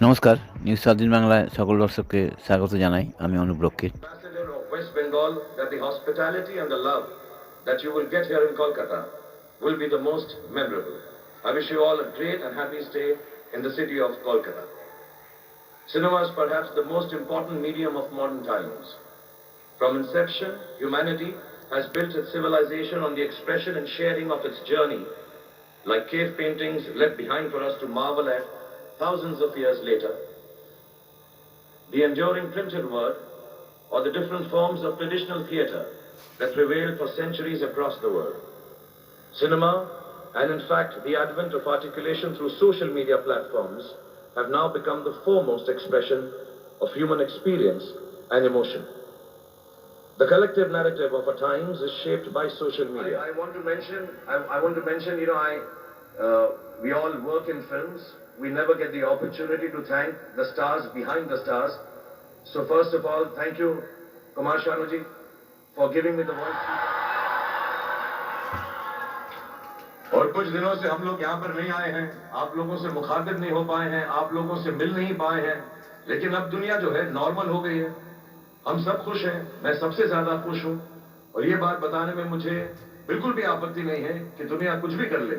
নমস্কার, নিউজ স্বাধীন বাংলায় সকল দর্শককে স্বাগত জানাই। আমি অনুপ রক্ষিত। Ambassador of West Bengal, that the hospitality and the love that you will get here in Kolkata will be the most memorable. I wish you all a great and happy stay in the city of Kolkata. Cinema is perhaps the most important medium of modern times. From inception, humanity has built its civilization on the expression and sharing of its journey, like cave paintings left behind for us to marvel at thousands of years later. The enduring printed word, or the different forms of traditional theatre that prevailed for centuries across the world. Cinema, and in fact the advent of articulation through social media platforms, have now become the foremost expression of human experience and emotion. The collective narrative of our times is shaped by social media. I want to mention, we all work in films. We never get the opportunity to thank the stars behind the stars. So first of all, thank you, Kumar Shanuji, for giving me the voice. और कुछ दिनों से हम लोग यहाँ पर नहीं आए हैं, आप लोगों से मुखातिब नहीं हो पाए हैं, आप लोगों से मिल नहीं पाए हैं, लेकिन अब दुनिया जो है नॉर्मल हो गई है। हम सब खुश हैं, मैं सबसे ज्यादा खुश हूँ, और ये बात बताने में मुझे बिल्कुल भी आपत्ति नहीं है कि दुनिया कुछ भी कर ले,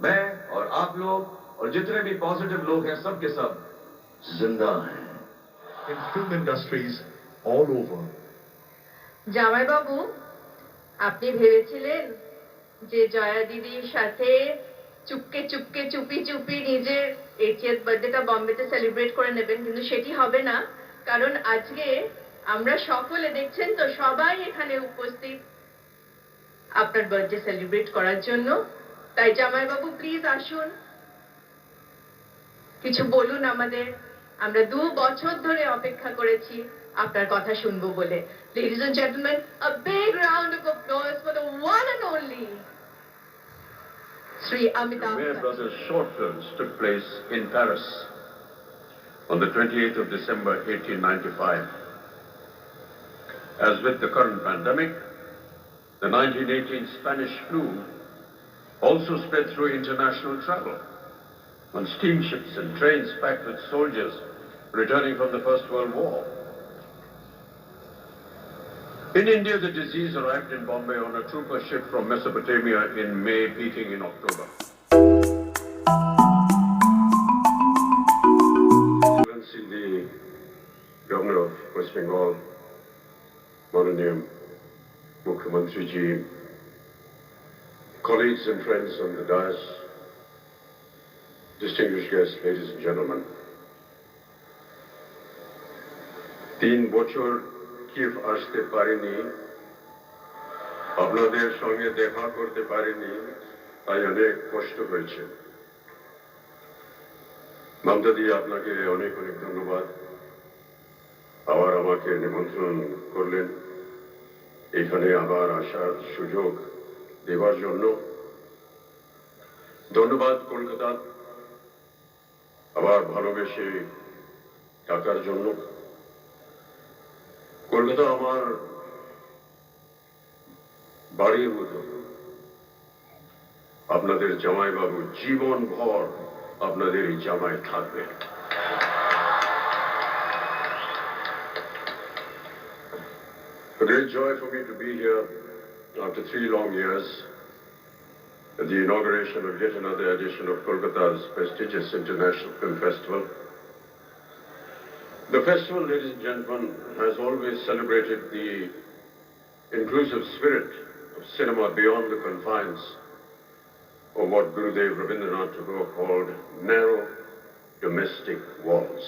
मैं और आप लोग और जितने भी पॉजिटिव लोग हैं सब के सब जिंदा हैं। In film industries all over. জামাই বাবু, আপনি ভেবেছিলেন যে জয়া দিদির সাথে চুপকে চুপকে চুপি চুপি নিজের 80th বার্থডেটা বম্বেতে সেলিব্রেট করে নেবেন, কিন্তু সেটি হবে না। কারণ আজকে আমরা সকলে দেখছেন তো, সবাই এখানে উপস্থিত আপনার বার্থডে সেলিব্রেট করার জন্য। তাই জামাই বাবু প্লিজ আসুন, কিছু বলুন আমাদের। আমরা 2 বছর ধরে অপেক্ষা করেছি আপনার কথা শুনবো বলে। Ladies and gentlemen, a big round of applause for the one and only Sri Amitabh The Mayer Bachchan. Brothers short films took place in Paris on the 28th of December 1895. As with the current pandemic, the 1918 Spanish flu also spread through international travel on steamships and trains packed with soldiers returning from the First World War. In India, the disease arrived in Bombay on a trooper ship from Mesopotamia in May, peaking in October. Excellency, the Governor of West Bengal, Mananiya Mukhyamantri Ji, colleagues and friends on the dais, distinguished guests, ladies and gentlemen. 3 বছর Kyiv আসতে পারিনি, আপনাদের সঙ্গে দেখা করতে পারিনি, তাই অনেক কষ্ট হয়েছে। মমতা দি, আপনাকে অনেক অনেক ধন্যবাদ। আবার আমাকে নিমন্ত্রণ করলেন এখানে আবার আসার সুযোগ দেওয়ার জন্য। ধন্যবাদ কলকাতা আবার ভালোবেসে ডাকার জন্য। কলকাতা আমার বাড়ির মতো, আপনাদের জামাই বাবু জীবন ভর আপনাদের এই জামাই থাকবে। A great joy for me to be here after 3 long years at the inauguration of yet another edition of Kolkata's prestigious International Film Festival. The festival, ladies and gentlemen, has always celebrated the inclusive spirit of cinema beyond the confines of what Gurudev Rabindranath Tagore called narrow domestic walls.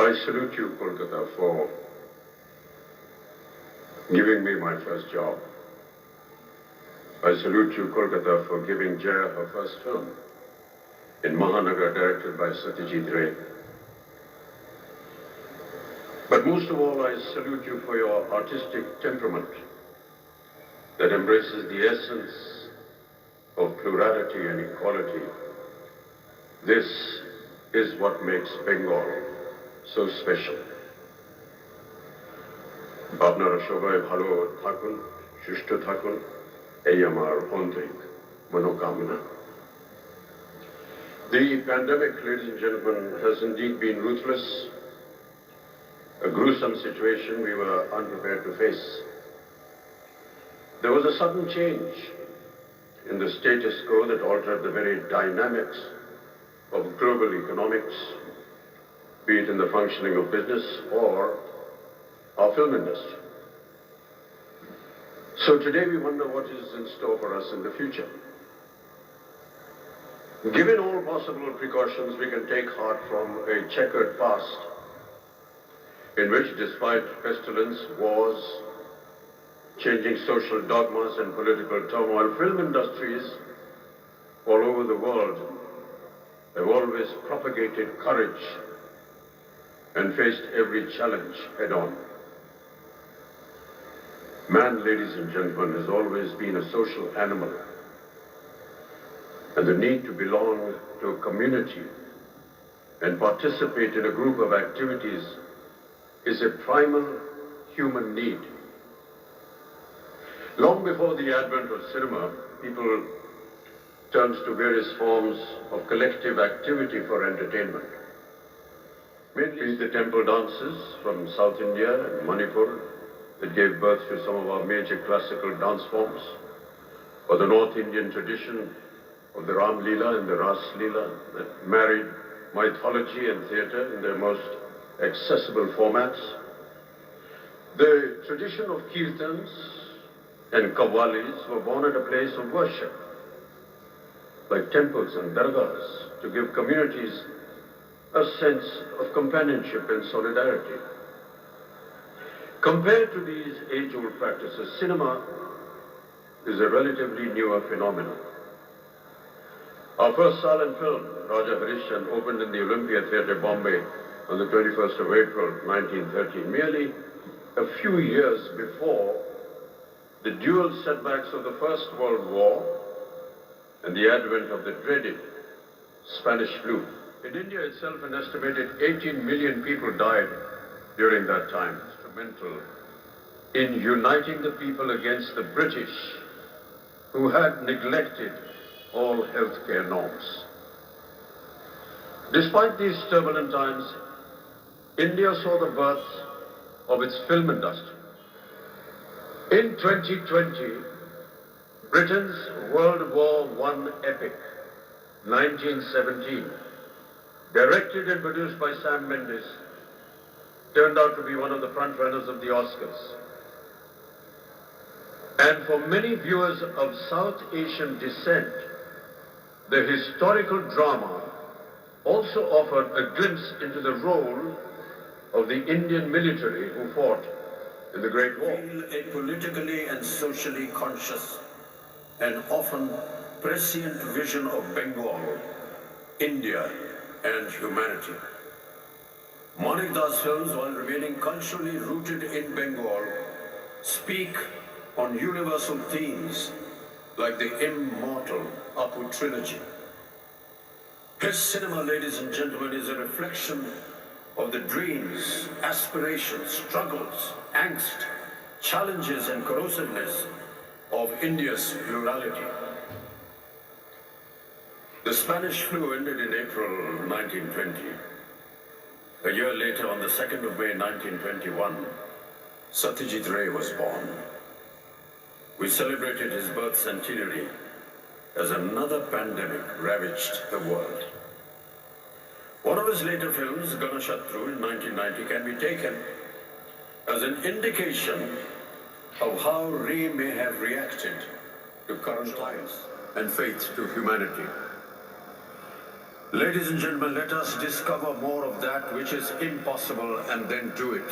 I salute you, Kolkata, for giving me my first job. I salute you, Kolkata, for giving Jaya her first film in Mahanagar, directed by Satyajit Ray. But most of all, I salute you for your artistic temperament that embraces the essence of plurality and equality. This is what makes Bengal so special. আপনারা সবাই ভালো থাকুন, সুস্থ থাকুন, এই আমার আন্তরিক মনোকামনা। The pandemic, ladies and gentlemen, has indeed been ruthless, a gruesome situation we were unprepared to face. There was a sudden change in the status quo that altered the very dynamics of global economics, be it in the functioning of business or our film industry. So today we wonder what is in store for us in the future. Given all possible precautions, we can take heart from a checkered past in which, despite pestilence, wars, changing social dogmas and political turmoil, film industries all over the world have always propagated courage and faced every challenge head-on. Man, ladies and gentlemen, has always been a social animal, and the need to belong to a community and participate in a group of activities is a primal human need. Long before the advent of cinema, people turned to various forms of collective activity for entertainment. Mainly the temple dances from South India and Manipur that gave birth to some of our major classical dance forms, or the North Indian tradition of the Ram Leela and the Ras Leela that married mythology and theatre in their most accessible formats. The tradition of kirtans and qawwalis were born at a place of worship, like temples and dargahs, to give communities a sense of companionship and solidarity. Compared to these age-old practices, cinema is a relatively newer phenomenon. Our first silent film, Raja Harishchandra, opened in the Olympia Theatre, Bombay, on the 21st of April, 1913, merely a few years before the dual setbacks of the First World War and the advent of the dreaded Spanish flu. In India itself, an estimated 18 million people died during that time. Instrumental in uniting the people against the British, who had neglected all healthcare norms. Despite these turbulent times, India saw the birth of its film industry. In 2020, Britain's World War I epic, 1917, directed and produced by Sam Mendes, turned out to be one of the front runners of the Oscars. And for many viewers of South Asian descent, the historical drama also offered a glimpse into the role of the Indian military who fought in the Great War. A politically and socially conscious and often prescient vision of Bengal, India, and humanity. Manik Das films, while remaining culturally rooted in Bengal, speak on universal themes like the immortal Apu trilogy. His cinema, ladies and gentlemen, is a reflection of the dreams, aspirations, struggles, angst, challenges, and corrosiveness of India's plurality. The Spanish flu ended in April 1920. A year later, on the 2nd of May 1921, Satyajit Ray was born. We celebrated his birth centenary as another pandemic ravaged the world. One of his later films, Ganashatru in 1990, can be taken as an indication of how Ray may have reacted to current times and faith to humanity. Ladies and gentlemen, let us discover more of that which is impossible and then do it.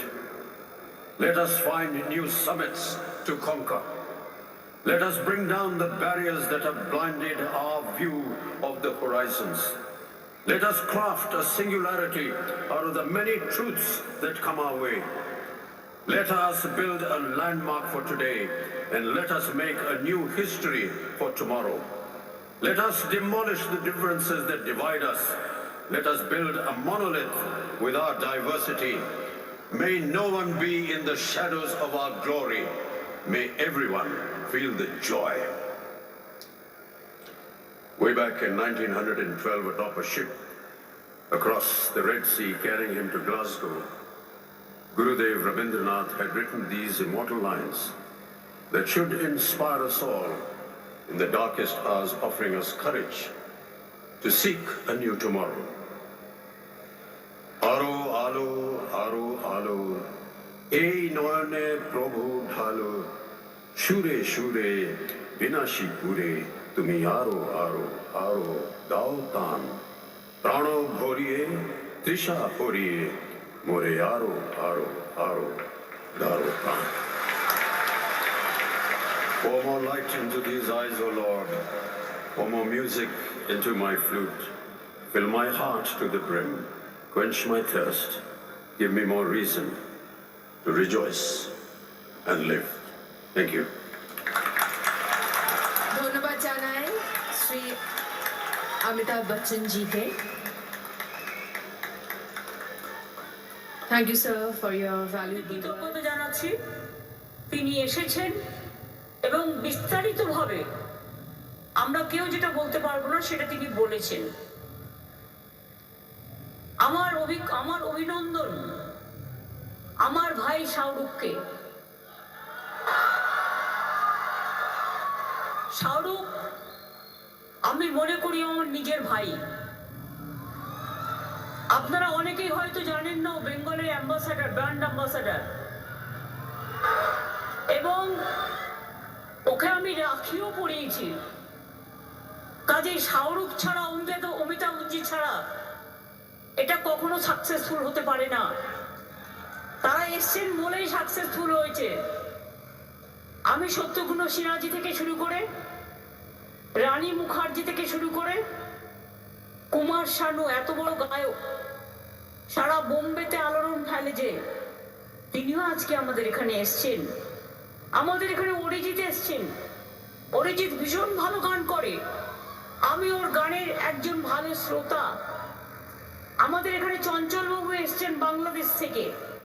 Let us find new summits to conquer. Let us bring down the barriers that have blinded our view of the horizons. Let us craft a singularity out of the many truths that come our way. Let us build a landmark for today, and let us make a new history for tomorrow. Let us demolish the differences that divide us. Let us build a monolith with our diversity. May no one be in the shadows of our glory. May everyone feel the joy. Way back in 1912, atop a ship across the Red Sea carrying him to Glasgow, Gurudev Rabindranath had written these immortal lines that should inspire us all in the darkest hours, offering us courage to seek a new tomorrow. Aro alo, aro alo, ei noyone prabhu dhalo, shure shure, binashi pure, tumi aro aro aro, dao tan, prano bhoriye, trisha horiye, more aro aro aro, daro tan. Pour more light into these eyes, O Lord. Pour more music into my flute. Fill my heart to the brim. Quench my thirst. Give me more reason to rejoice and live. Thank you. ধন্যবাদ জানাই Shri Amitabh Bachchan GK. Thank you sir for your valuable কৃতজ্ঞতা জানাচ্ছি তিনি এসেছেন এবং বিস্তারিতভাবে আমরা কেউ যেটা বলতে পারবো না সেটা তিনি বলেছেন। আমার অভিনন্দন আমার ভাই শাহরুখকে। শাহরুখ আমি মনে করি আমার নিজের ভাই। আপনারা অনেকেই হয়তো জানেন না বেঙ্গলের অ্যাম্বাসাডার, ব্র্যান্ড অ্যাম্বাসাডার, এবং ওকে আমি রাখিও পড়িয়েছি। কাজে শাহরুখ ছাড়া অমিতাভজি ছাড়া এটা কখনো সাকসেসফুল হতে পারে না। তারা এসছেন বলেই সাকসেসফুল হয়েছে। আমি সত্যগুণ সিনহাজি থেকে শুরু করে, রানী মুখার্জি থেকে শুরু করে, কুমার শানু এত বড় গায়ক সারা বোম্বেতে আলোড়ন ফেলে যে তিনিও আজকে আমাদের এখানে এসছেন। আমাদের এখানে অরিজিৎ এসছেন। অরিজিৎ ভীষণ ভালো গান করে, আমি ওর গানের একজন ভালো শ্রোতা। আমাদের এখানে চঞ্চলবাবু এসছেন বাংলাদেশ থেকে।